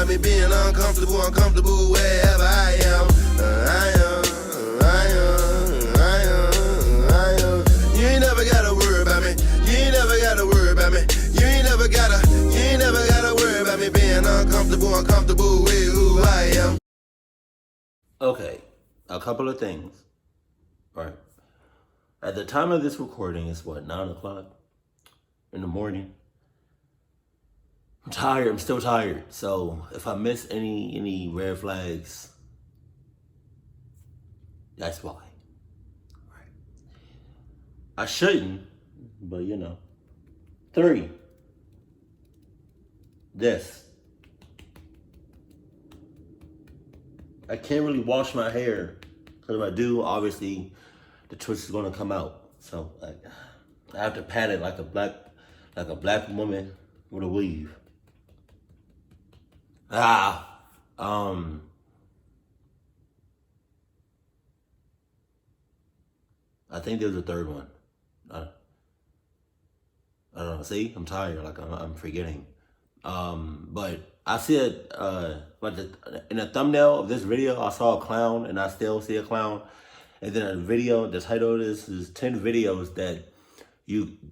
about me being uncomfortable wherever I am. You ain't never gotta worry about me. You ain't never gotta worry about me. You ain't never gotta worry about me being uncomfortable with who I am. Okay, a couple of things. Right. At the time of this recording, it's what, 9 o'clock in the morning? I'm tired. I'm still tired. So if I miss any red flags, that's why. Right. I shouldn't, but you know. 3. This. I can't really wash my hair, because if I do, obviously the twist is gonna come out. So like, I have to pat it like a black woman with a weave. I think there's a third one. I don't know. See, I'm tired. Like I'm forgetting. But I see it. In the thumbnail of this video, I saw a clown, and I still see a clown. And then a video. The title of this is 10 videos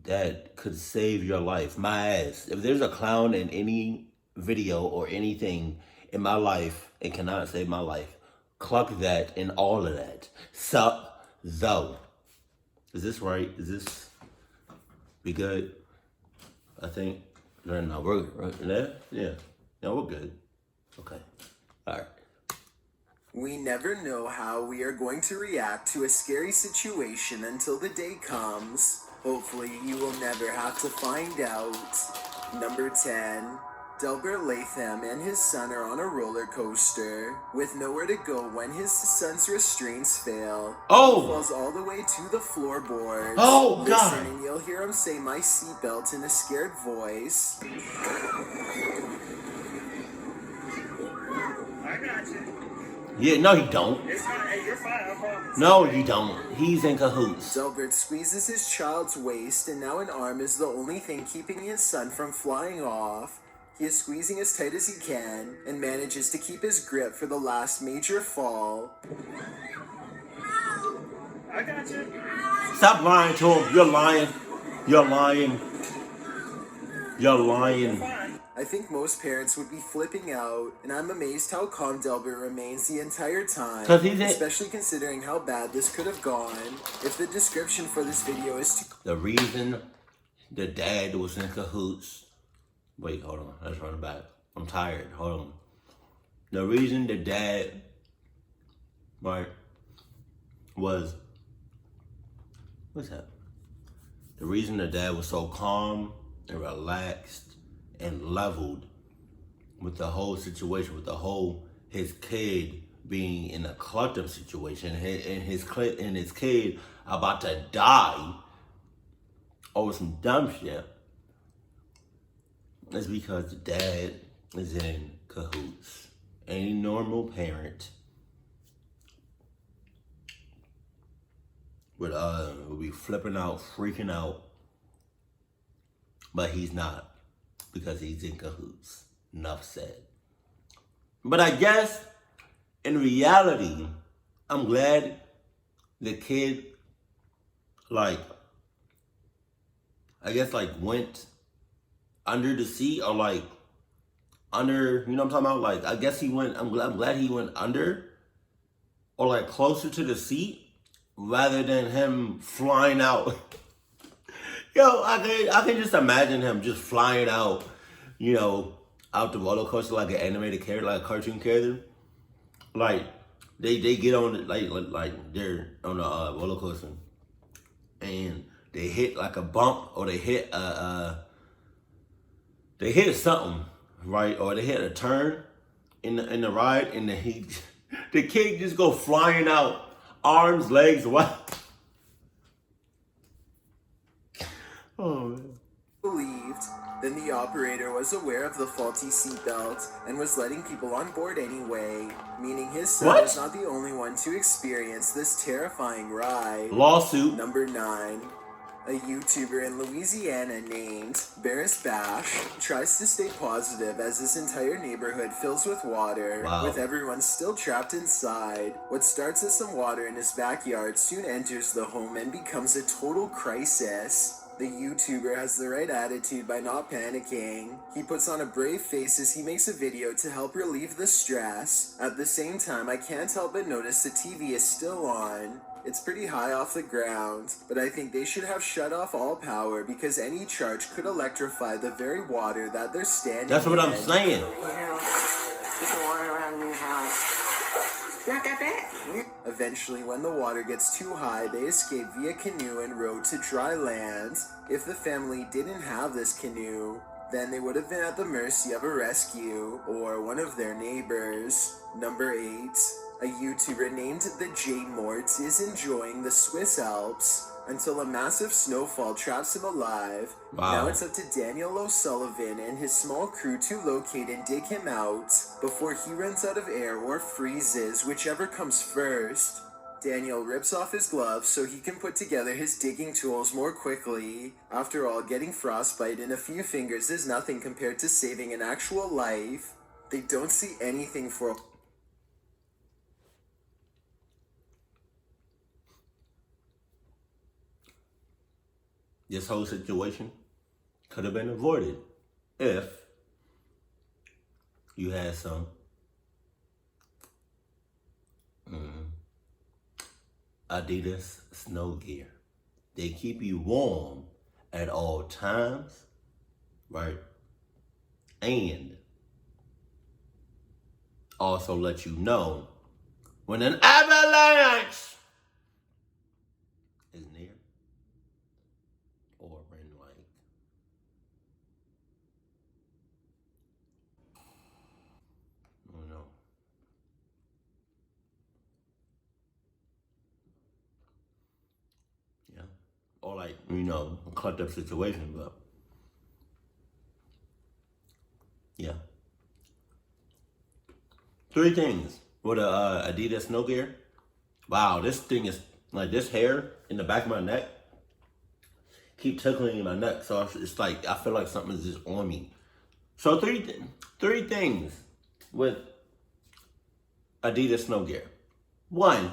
that could save your life. My ass. If there's a clown in any video or anything in my life, it cannot save my life. Cluck that and all of that. Sup though. Is this right? Is this be good? I think. No, we're there. Yeah. No, we're good. Okay. All right. We never know how we are going to react to a scary situation until the day comes. Hopefully, you will never have to find out. Number 10. Delbert Latham and his son are on a roller coaster with nowhere to go when his son's restraints fail. Oh! He falls all the way to the floorboards. Oh, God! Listen, and you'll hear him say my seatbelt in a scared voice. I got you. Yeah, no, he don't. It's fine. Hey, you're fine. I promise. No, he don't. He's in cahoots. Delbert squeezes his child's waist, and now an arm is the only thing keeping his son from flying off. He is squeezing as tight as he can and manages to keep his grip for the last major fall. I got you. Stop lying to him. You're lying. You're lying. You're lying. I think most parents would be flipping out, and I'm amazed how calm Delbert remains the entire time, especially considering how bad this could have gone. If the description for this video is the reason the dad was in cahoots. Wait, hold on. Let's run it back. I'm tired. Hold on. The reason the dad, right, was, what's that? The reason the dad was so calm and relaxed and leveled with the whole situation, with his kid being in a clutch-up situation, and his kid about to die over some dumb shit, is because the dad is in cahoots. Any normal parent would be flipping out, freaking out, but he's not, because he's in cahoots. Enough said. But I guess in reality, I'm glad the kid, went under the seat, or under, you know what I'm talking about? I guess he went, I'm glad he went under, or closer to the seat, rather than him flying out. Yo, I can just imagine him just flying out, out the roller coaster like an animated character, like a cartoon character. They get on, they're on the roller coaster, and they hit a bump, or they hit something, right? Or they hit a turn in the ride, and the kid just go flying out, arms, legs, what? Oh, man. believed, then the operator was aware of the faulty seatbelt and was letting people on board anyway, meaning his son is not the only one to experience this terrifying ride. Lawsuit. Number 9. A YouTuber in Louisiana named Barris Bash tries to stay positive as his entire neighborhood fills with water, Wow. with everyone still trapped inside. What starts as some water in his backyard soon enters the home and becomes a total crisis. The YouTuber has the right attitude by not panicking. He puts on a brave face as he makes a video to help relieve the stress. At the same time, I can't help but notice the TV is still on. It's pretty high off the ground, but I think they should have shut off all power because any charge could electrify the very water that they're standing That's what I'm in. saying. Get the water around your house. Not that bad. Eventually, when the water gets too high, they escape via canoe and row to dry land. If the family didn't have this canoe, then they would have been at the mercy of a rescue or one of their neighbors. Number 8. A YouTuber named the J Mort is enjoying the Swiss Alps until a massive snowfall traps him alive. Wow. Now it's up to Daniel O'Sullivan and his small crew to locate and dig him out before he runs out of air or freezes, whichever comes first. Daniel rips off his gloves so he can put together his digging tools more quickly. After all, getting frostbite in a few fingers is nothing compared to saving an actual life. They don't see anything for This whole situation could have been avoided if you had some Adidas snow gear. They keep you warm at all times, right? And also let you know when an avalanche is near or when I don't know. Yeah. Or like, a cluttered up situation, but yeah. 3 things with a Adidas snow gear. Wow, this thing is like this hair in the back of my neck keep tickling in my neck, so it's like I feel like something is just on me. So three things with Adidas snow gear. 1,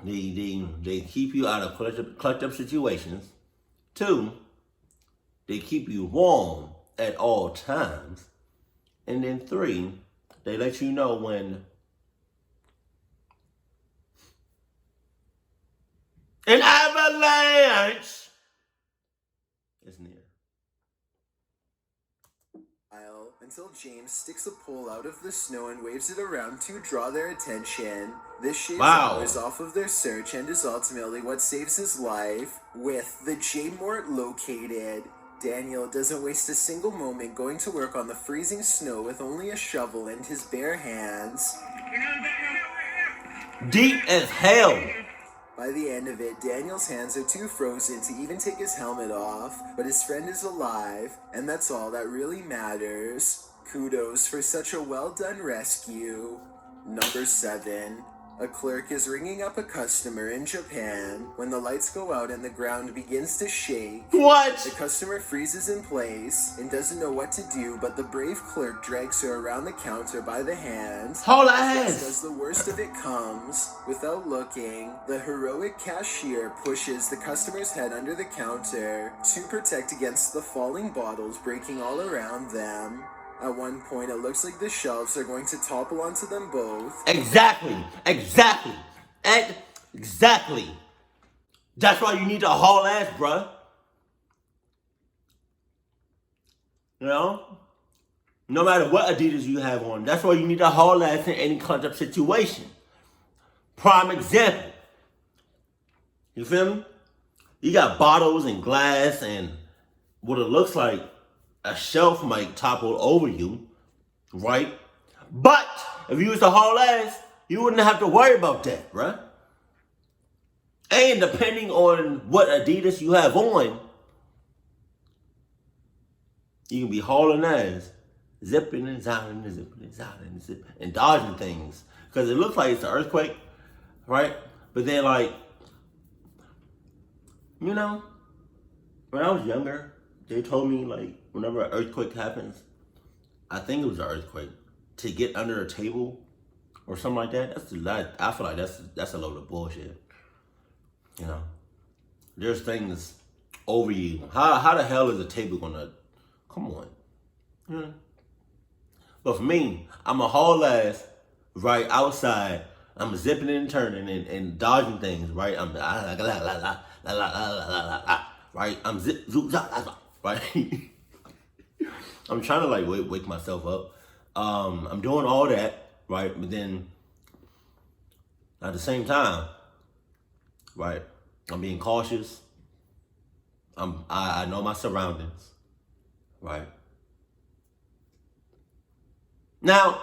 they keep you out of clutch up situations. 2, they keep you warm at all times. And then 3, they let you know when an avalanche is near. Until James sticks a pole out of the snow and waves it around to draw their attention. This shaves hours off of their search and is ultimately what saves his life. With the J Mort located, Daniel doesn't waste a single moment going to work on the freezing snow with only a shovel and his bare hands. Deep as hell. By the end of it, Daniel's hands are too frozen to even take his helmet off, but his friend is alive, and that's all that really matters. Kudos for such a well-done rescue. Number 7. A clerk is ringing up a customer in Japan when the lights go out and the ground begins to shake. What? The customer freezes in place and doesn't know what to do, but the brave clerk drags her around the counter by the hand. Haul Just ass. as the worst of it comes, without looking, the heroic cashier pushes the customer's head under the counter to protect against the falling bottles breaking all around them. At one point, it looks like the shelves are going to topple onto them both. Exactly. That's why you need to haul ass, bruh. No matter what Adidas you have on, that's why you need to haul ass in any clutch up situation. Prime example. You feel me? You got bottles and glass and what it looks like a shelf might topple over you, right? But if you was to haul ass, you wouldn't have to worry about that, bruh. And depending on what Adidas you have on, you can be hauling ass, zipping and zopping and zipping and zopping and zipping and dodging things. Because it looks like it's an earthquake, right? But then You know, when I was younger, they told me like whenever an earthquake happens, I think it was an earthquake, to get under a table or something like that. That's a lot. I feel like that's a load of bullshit. You know, there's things over you. How the hell is a table gonna? Come on. You know? But for me, I'm a haul ass right outside. I'm zipping and turning and dodging things. Right. Right. I'm zip zoop right. I'm trying to like wake myself up. I'm doing all that, right? But then at the same time, right, I'm being cautious. I know my surroundings, right? Now,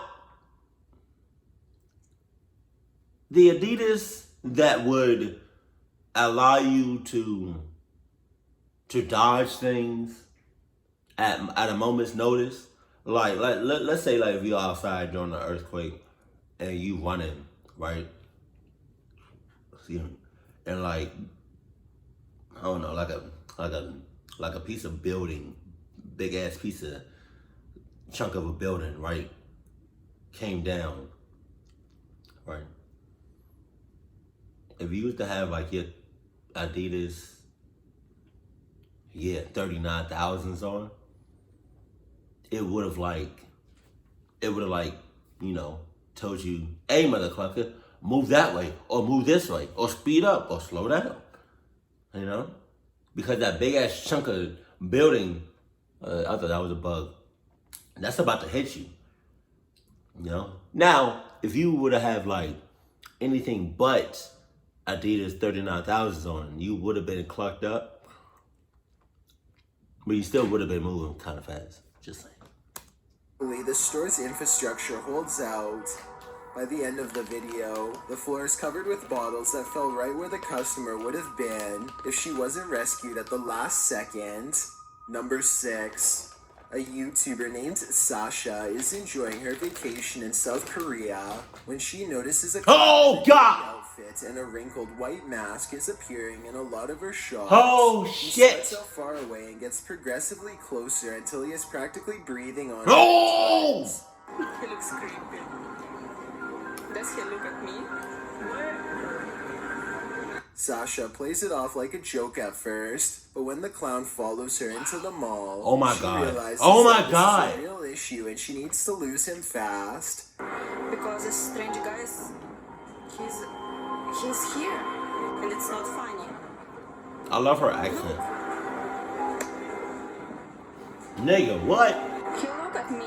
the Adidas that would allow you to dodge things at a moment's notice, like let's say like if you're outside during an earthquake and you running, right? Excuse me, and like I don't know, like a piece of building, big ass piece of chunk of a building, right, came down, right? If you used to have like your Adidas, 39,000s on, it would have like, you know, told you, hey motherfucker, move that way, or move this way, or speed up, or slow down. You know? Because that big ass chunk of building, I thought that was a bug. That's about to hit you. You know? Now, if you would have like anything but Adidas 39,000s on, you would have been clucked up. But you still would have been moving kind of fast. Just saying. The store's infrastructure holds out. By the end of the video, the floor is covered with bottles that fell right where the customer would have been if she wasn't rescued at the last second. Number 6. A YouTuber named Sasha is enjoying her vacation in South Korea when she notices a outfit and a wrinkled white mask is appearing in a lot of her shots. Oh He shit! starts out far away and gets progressively closer until he is practically breathing on Oh! He looks creepy. Does he look at me? Sasha plays it off like a joke at first, but when the clown follows her into the mall, Oh my she God. realizes Oh my that God. this is a real issue and she needs to lose him fast. Because this strange guy is... He's here. And it's not funny. I love her accent. Nigga, what? He look at me.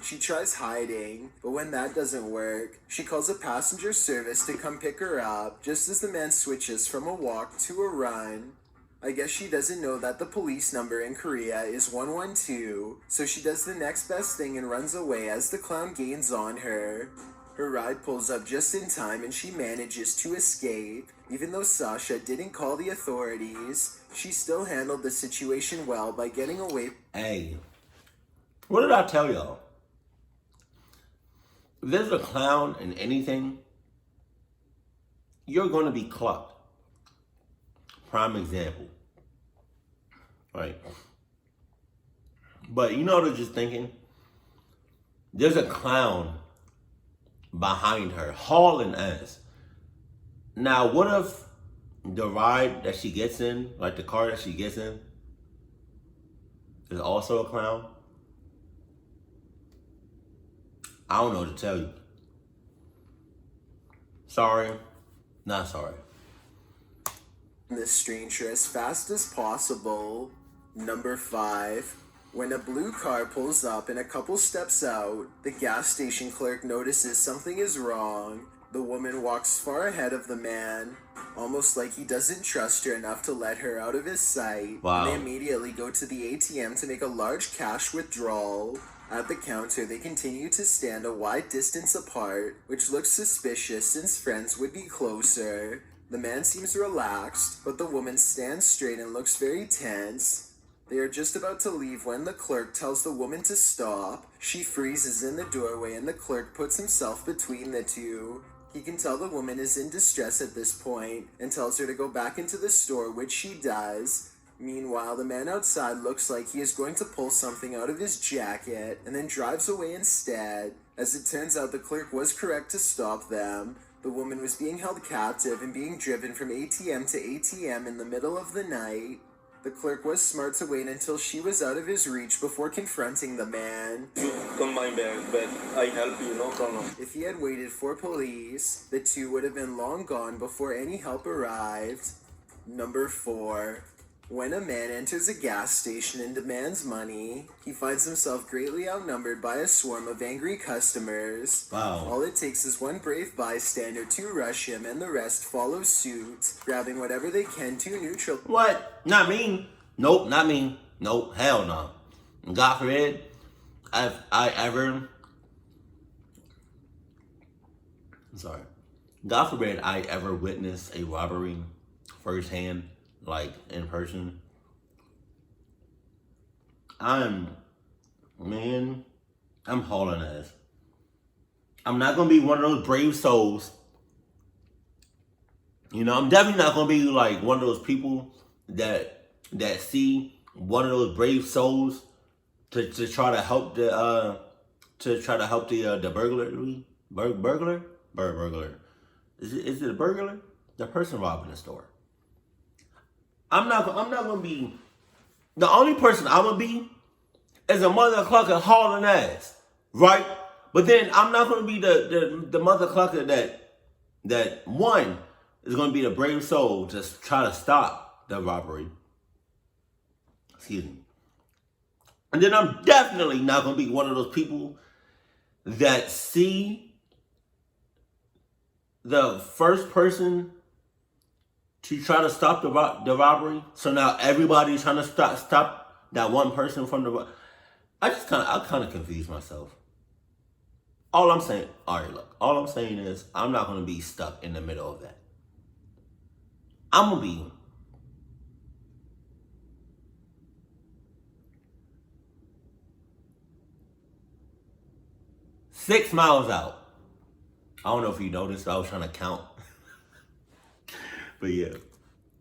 She tries hiding, but when that doesn't work, she calls a passenger service to come pick her up just as the man switches from a walk to a run. I guess she doesn't know that the police number in Korea is 112, so she does the next best thing and runs away as the clown gains on her. Her ride pulls up just in time and she manages to escape. Even though Sasha didn't call the authorities, she still handled the situation well by getting away. Hey, what did I tell y'all? If there's a clown in anything, you're going to be clucked. Prime example. Right? But you know what I was just thinking? There's a clown behind her, hauling ass. Now, what if the ride that she gets in, like the car that she gets in, is also a clown? I don't know what to tell you. Sorry, not sorry. The stranger as fast as possible. Number 5. When a blue car pulls up and a couple steps out, the gas station clerk notices something is wrong. The woman walks far ahead of the man, almost like he doesn't trust her enough to let her out of his sight. Wow. They immediately go to the ATM to make a large cash withdrawal. At the counter, they continue to stand a wide distance apart, which looks suspicious since friends would be closer. The man seems relaxed, but the woman stands straight and looks very tense. They are just about to leave when the clerk tells the woman to stop. She freezes in the doorway and the clerk puts himself between the two. He can tell the woman is in distress at this point and tells her to go back into the store, which she does. Meanwhile, the man outside looks like he is going to pull something out of his jacket and then drives away instead. As it turns out, the clerk was correct to stop them. The woman was being held captive and being driven from ATM to ATM in the middle of the night. The clerk was smart to wait until she was out of his reach before confronting the man. You come my bag, but I help you, no problem. If he had waited for police, the two would have been long gone before any help arrived. Number 4. When a man enters a gas station and demands money, he finds himself greatly outnumbered by a swarm of angry customers. Wow. All it takes is one brave bystander to rush him, and the rest follow suit, grabbing whatever they can to neutralize. What? Not me. Nope, not me. Nope, hell no. God forbid, God forbid I ever witness a robbery firsthand, like in person. I'm hauling ass. I'm not gonna be one of those brave souls. You know, I'm definitely not gonna be like one of those people that see one of those brave souls to try to help the burglar. Is it a burglar? The person robbing the store. I'm not gonna be. The only person I'm gonna be is a mother clucker hauling ass, right? But then I'm not gonna be the mother clucker that one is gonna be the brave soul to try to stop the robbery. Excuse me. And then I'm definitely not gonna be one of those people that see the first person to try to stop the robbery. So now everybody's trying to stop that one person from the. I kind of confuse myself. All I'm saying is I'm not gonna be stuck in the middle of that. I'm gonna be 6 miles out. I don't know if you noticed, I was trying to count. But yeah.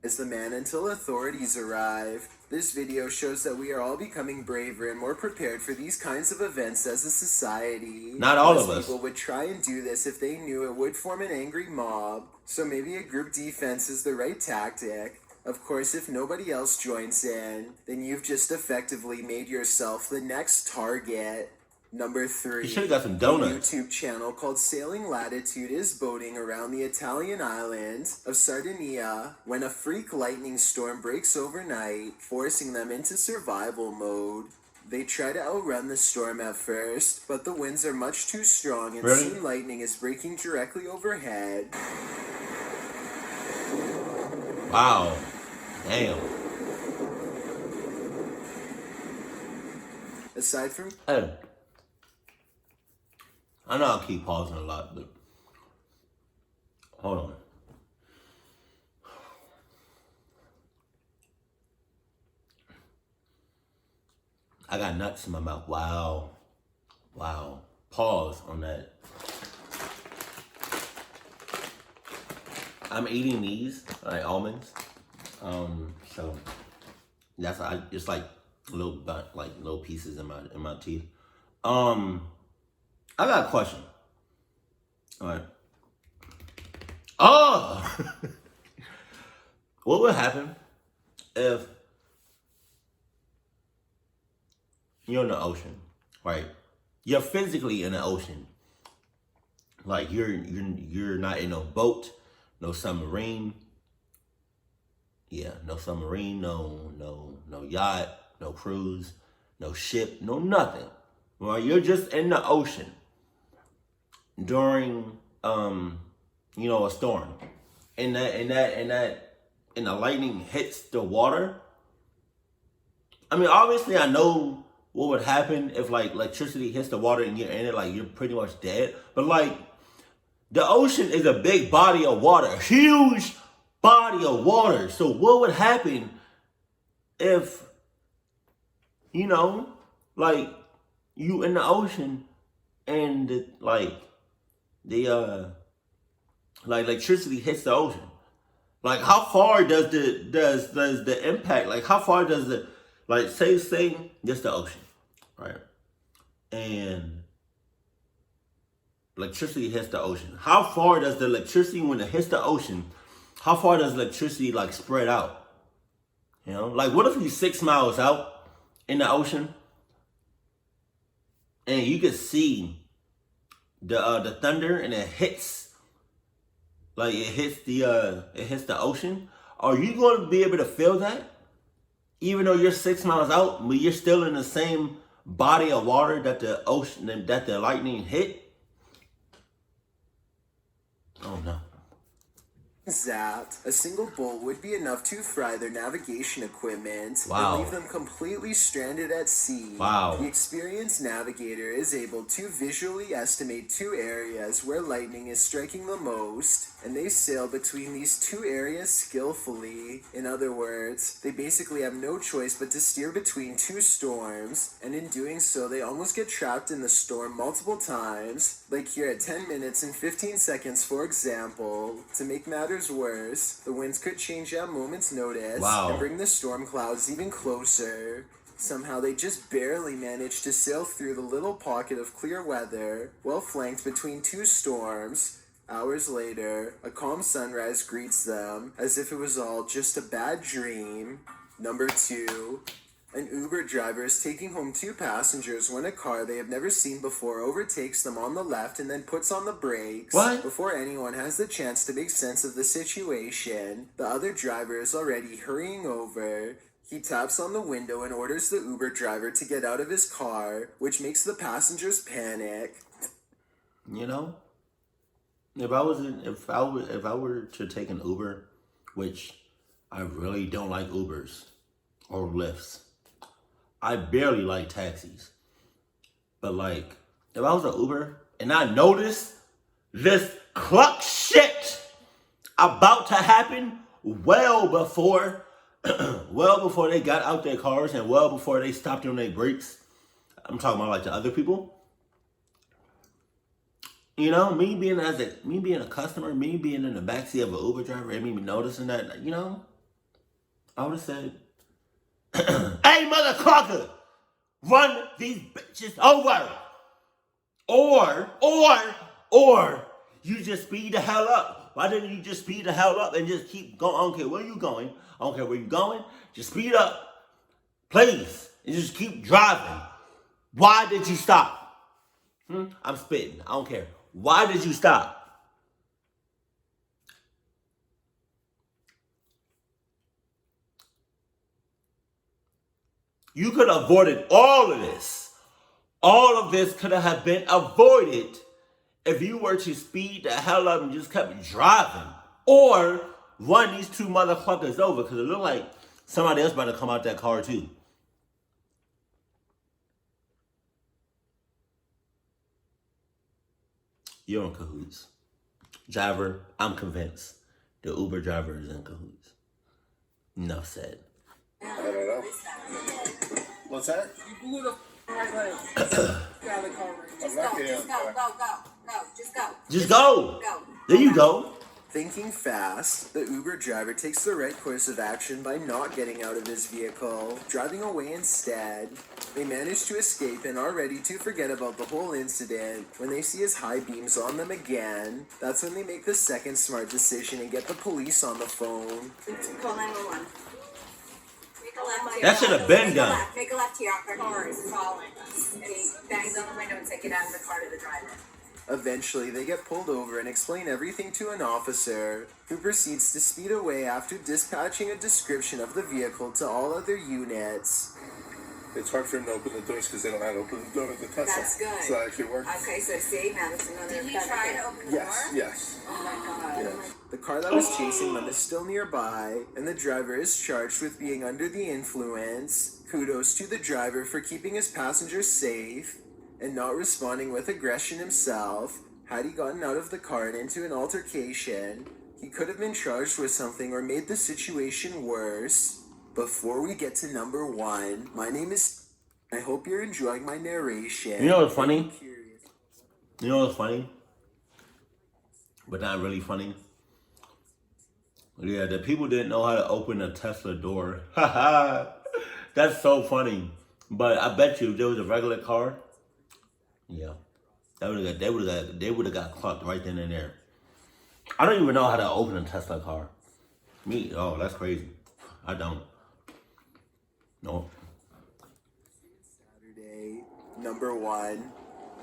As the man until authorities arrive. This video shows that we are all becoming braver and more prepared for these kinds of events as a society. Not all of Most us. people would try and do this if they knew it would form an angry mob. So maybe a group defense is the right tactic. Of course, if nobody else joins in, then you've just effectively made yourself the next target. Number 3. You should've got some donuts. A YouTube channel called Sailing Latitude is boating around the Italian island of Sardinia when a freak lightning storm breaks overnight, forcing them into survival mode. They try to outrun the storm at first, but the winds are much too strong and Really? soon lightning is breaking directly overhead. Wow. Damn. Aside from Hey. I know I keep pausing a lot, but hold on. I got nuts in my mouth. Wow. Pause on that. I'm eating these, like almonds. So that's it's like little pieces in my teeth. I got a question. All right. Oh! What would happen if you're in the ocean, right? You're physically in the ocean. Like you're not in no boat, no submarine. Yeah, no submarine, no yacht, no cruise, no ship, no nothing. Right? You're just in the ocean during a storm. And the lightning hits the water. I mean, obviously I know what would happen if like electricity hits the water and you're in it, like you're pretty much dead. But like the ocean is a big body of water, huge body of water. So what would happen if, like you in the ocean and the like electricity hits the ocean. Like how far does the impact? Like how far does the like say just the ocean, right? And electricity hits the ocean. How far does the electricity when it hits the ocean? How far does electricity like spread out? You know, like what if you 6 miles out in the ocean and you can see the thunder and it hits like it hits the ocean? Are you going to be able to feel that? Even though you're 6 miles out, but you're still in the same body of water that the ocean that the lightning hit? Oh no. Zapped, a single bolt would be enough to fry their navigation equipment Wow. and leave them completely stranded at sea. Wow. The experienced navigator is able to visually estimate 2 areas where lightning is striking the most, and they sail between these 2 areas skillfully. In other words, they basically have no choice but to steer between 2 storms, and in doing so, they almost get trapped in the storm multiple times, like here at 10 minutes and 15 seconds, for example. To make matters worse, the winds could change at a moment's notice and bring the storm clouds even closer. Somehow they just barely managed to sail through the little pocket of clear weather, well flanked between 2 storms. Hours later, a calm sunrise greets them, as if it was all just a bad dream. Number 2. An Uber driver is taking home 2 passengers when a car they have never seen before overtakes them on the left and then puts on the brakes. What? Before anyone has the chance to make sense of the situation, the other driver is already hurrying over. He taps on the window and orders the Uber driver to get out of his car, which makes the passengers panic. You know, if I were to take an Uber, which I really don't like Ubers or Lyfts. I barely like taxis. But like, if I was an Uber and I noticed this cluck shit about to happen well before they got out their cars and well before they stopped on their brakes. I'm talking about like the other people. You know, me being a customer, me being in the backseat of an Uber driver and me noticing that, you know, I would have said, hey, mother clucker, run these bitches over. Or you just speed the hell up. Why didn't you just speed the hell up and just keep going? I don't care where you're going. I don't care where you're going. Just speed up. Please. And just keep driving. Why did you stop? I'm spitting. I don't care. Why did you stop? You could have avoided all of this. All of this could have been avoided if you were to speed the hell up and just kept driving. Or run these 2 motherfuckers over, because it looked like somebody else about to come out that car too. You're in cahoots. Driver, I'm convinced the Uber driver is in cahoots. Enough said. I don't know. What's that? You blew the right leg. Get out of the car. I'm not getting Just go. Just go. Just go. Go. There you go. Thinking fast, the Uber driver takes the right course of action by not getting out of his vehicle, driving away instead. They manage to escape and are ready to forget about the whole incident when they see his high beams on them again. That's when they make the second smart decision and get the police on the phone. Call 911. Make a left. That should have been done. Make a left here. Our car is following us. And he bangs on the window and take it out of the car to the driver. Eventually, they get pulled over and explain everything to an officer, who proceeds to speed away after dispatching a description of the vehicle to all other units. It's hard for him to open the doors because they don't know how to open the door with the Tesla. That's good. So that actually works. Okay, so see, now there's another. Did he try to open the door? Yes. Oh my God. Yeah. The car that was chasing them is still nearby, and the driver is charged with being under the influence. Kudos to the driver for keeping his passengers safe and not responding with aggression himself. Had he gotten out of the car and into an altercation, he could have been charged with something or made the situation worse. Before we get to number 1, my name is... I hope you're enjoying my narration. You know what's funny? You know what's funny? but not really funny. Yeah, the people didn't know how to open a Tesla door. That's so funny. But I bet you if there was a regular car, yeah, they would have got clocked right then and there. I don't even know how to open a Tesla car. Oh, that's crazy. I don't. No. Saturday, number 1.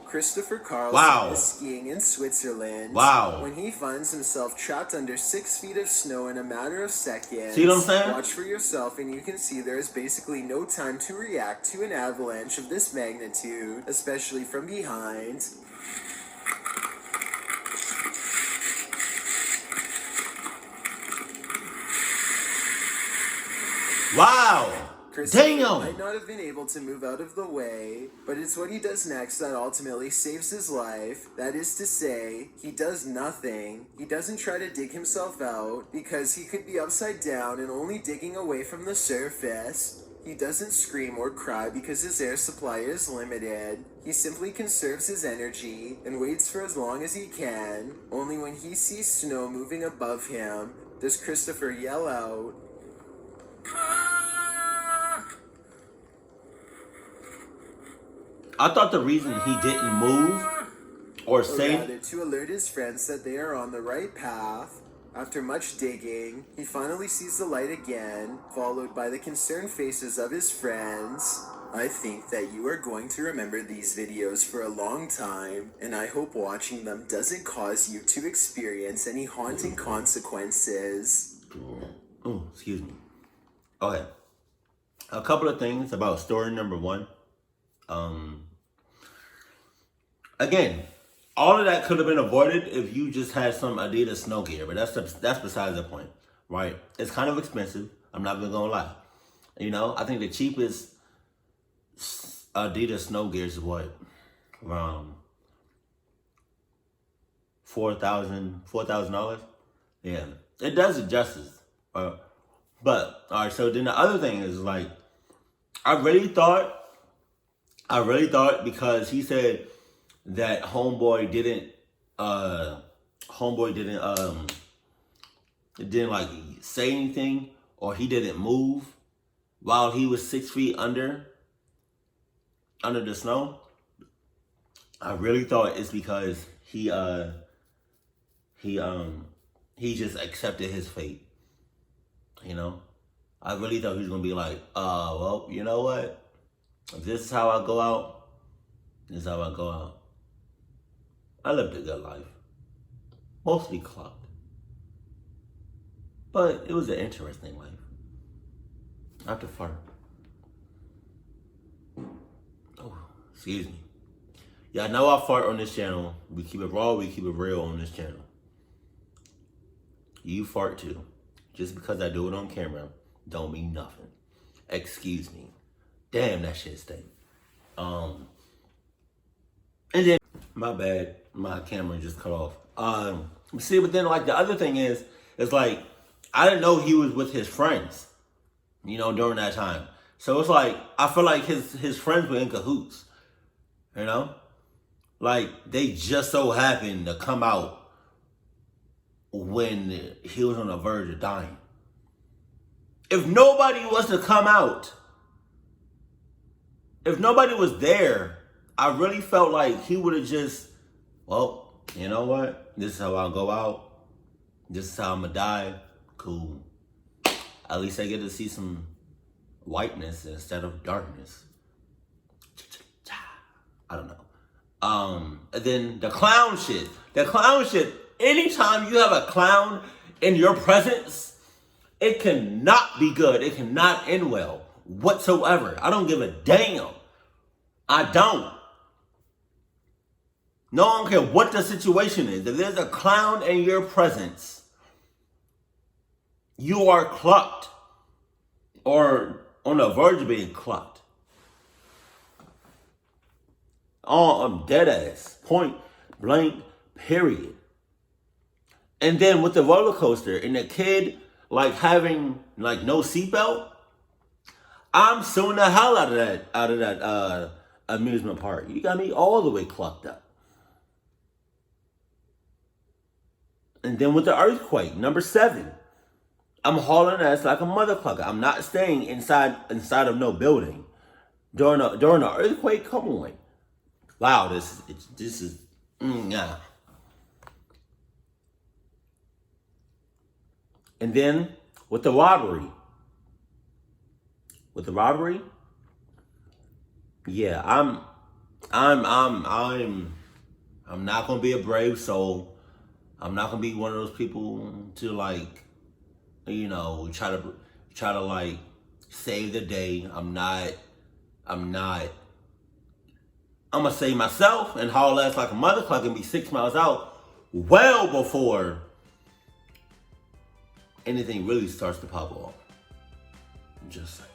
Christopher Carlson Wow. is skiing in Switzerland. Wow. When he finds himself trapped under 6 feet of snow in a matter of seconds. See what I'm saying? Watch for yourself and you can see there is basically no time to react to an avalanche of this magnitude, especially from behind. Wow. Christopher Damn. might not have been able to move out of the way, but it's what he does next that ultimately saves his life. That is to say, he does nothing. He doesn't try to dig himself out because he could be upside down and only digging away from the surface. He doesn't scream or cry because his air supply is limited. He simply conserves his energy and waits for as long as he can. Only when he sees snow moving above him does Christopher yell out, I thought the reason he didn't move or say rather to alert his friends that they are on the right path. After much digging, he finally sees the light again, followed by the concerned faces of his friends. I think that you are going to remember these videos for a long time, and I hope watching them doesn't cause you to experience any haunting consequences. Oh, excuse me. Okay. A couple of things about story number 1. Again, all of that could have been avoided if you just had some Adidas snow gear, but that's besides the point, right? It's kind of expensive. I'm not even gonna lie. You know, I think the cheapest Adidas snow gear is what, around $4,000. Yeah, it does it justice. But all right, so then the other thing is like, I really thought because he said that homeboy didn't like say anything or he didn't move while he was 6 feet under the snow. I really thought it's because he just accepted his fate. You know? I really thought he was gonna be like, well, you know what? If this is how I go out, this is how I go out. I lived a good life. Mostly clocked. But it was an interesting life. I have to fart. Oh, excuse me. Y'all know I fart on this channel. We keep it raw, we keep it real on this channel. You fart too. Just because I do it on camera don't mean nothing. Excuse me. Damn, that shit stink. And then, my bad, my camera just cut off. See, but then like the other thing is like, I didn't know he was with his friends, you know, during that time. So it's like, I feel like his friends were in cahoots, you know? Like, they just so happened to come out when he was on the verge of dying. If nobody was to come out, if nobody was there, I really felt like he would have just, well, you know what? This is how I'll go out. This is how I'm gonna die. Cool. At least I get to see some whiteness instead of darkness. I don't know. And then the clown shit. Anytime you have a clown in your presence, it cannot be good. It cannot end well whatsoever. I don't give a damn. I don't. No, I don't care what the situation is. If there's a clown in your presence, you are clucked. Or on the verge of being clucked. Oh, I'm dead ass. Point blank, period. And then with the roller coaster and the kid like having like no seatbelt, I'm suing the hell out of that amusement park. You got me all the way clucked up. And then with the earthquake, number 7. I'm hauling ass like a motherfucker. I'm not staying inside of no building. During a earthquake, come on. Wow, this is yeah. And then with the robbery. Yeah, I'm not gonna be a brave soul. I'm not gonna be one of those people to like, try to like save the day. I'm gonna save myself and haul ass like a motherfucker and be 6 miles out well before anything really starts to pop off. Just saying.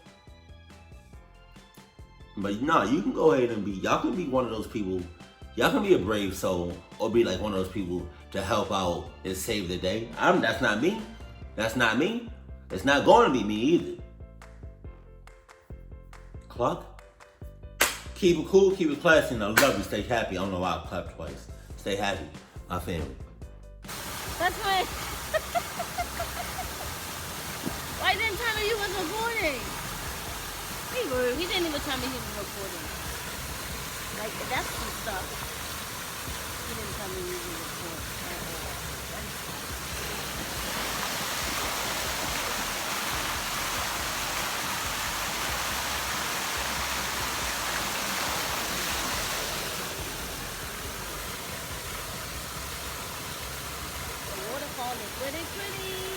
But no, you can go ahead and y'all can be one of those people. Y'all can be a brave soul or be like one of those people to help out and save the day. That's not me. That's not me. It's not going to be me either. Clock. Keep it cool, keep it classy, and I love you. Stay happy. I don't know why I clapped twice. Stay happy, my family. That's why. Why didn't tell me you was recording? He didn't even tell me he was recording. Like, that's some stuff. He didn't tell me he was recording at all. The waterfall is pretty pretty.